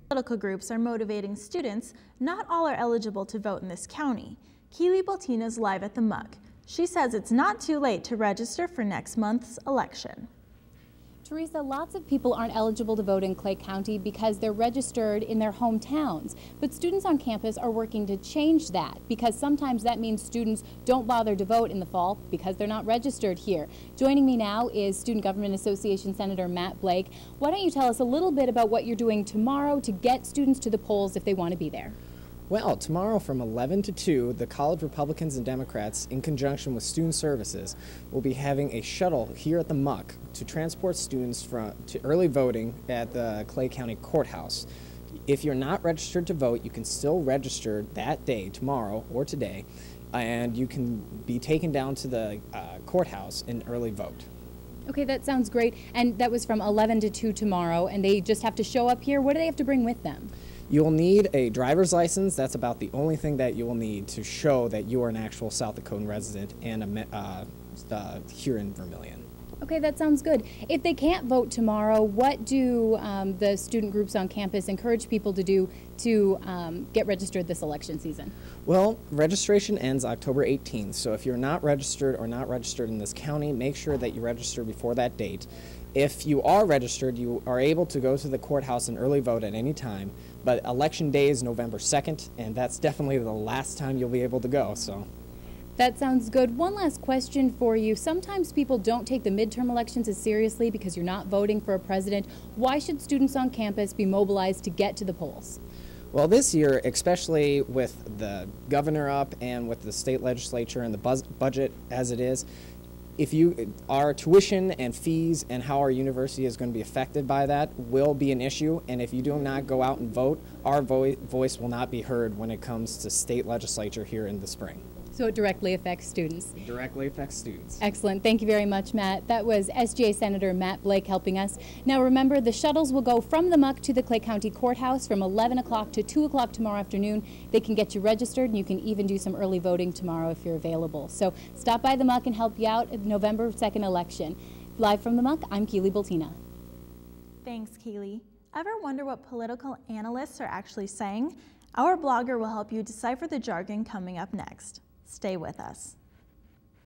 Political groups are motivating students. Not all are eligible to vote in this county. Keely Baltina is live at the Muck. She says it's not too late to register for next month's election. Teresa, lots of people aren't eligible to vote in Clay County because they're registered in their hometowns. But students on campus are working to change that because sometimes that means students don't bother to vote in the fall because they're not registered here. Joining me now is Student Government Association Senator Matt Blake. Why don't you tell us a little bit about what you're doing tomorrow to get students to the polls if they want to be there? Well, tomorrow from 11 to 2, the College Republicans and Democrats, in conjunction with Student Services, will be having a shuttle here at the Muck to transport students to early voting at the Clay County Courthouse. If you're not registered to vote, you can still register that day, tomorrow or today, and you can be taken down to the courthouse and early vote. Okay, that sounds great. And that was from 11 to 2 tomorrow, and they just have to show up here. What do they have to bring with them? You'll need a driver's license. That's about the only thing that you will need to show that you are an actual South Dakotan resident and here in Vermilion. Okay, that sounds good. If they can't vote tomorrow, what do the student groups on campus encourage people to do to get registered this election season? Well, registration ends October 18th, so if you're not registered or not registered in this county, make sure that you register before that date. If you are registered, you are able to go to the courthouse and early vote at any time, but election day is November 2nd, and that's definitely the last time you'll be able to go. So. That sounds good. One last question for you. Sometimes people don't take the midterm elections as seriously because you're not voting for a president. Why should students on campus be mobilized to get to the polls? Well, this year, especially with the governor up and with the state legislature and the budget as it is, our tuition and fees and how our university is going to be affected by that will be an issue, and if you do not go out and vote, our voice will not be heard when it comes to state legislature here in the spring. So it directly affects students. It directly affects students. Excellent. Thank you very much, Matt. That was SGA Senator Matt Blake helping us. Now remember, the shuttles will go from the Muck to the Clay County Courthouse from 11 o'clock to 2 o'clock tomorrow afternoon. They can get you registered, and you can even do some early voting tomorrow if you're available. So stop by the Muck and help you out at the November 2nd election. Live from the Muck, I'm Keely Baltina. Thanks, Keely. Ever wonder what political analysts are actually saying? Our blogger will help you decipher the jargon coming up next. Stay with us.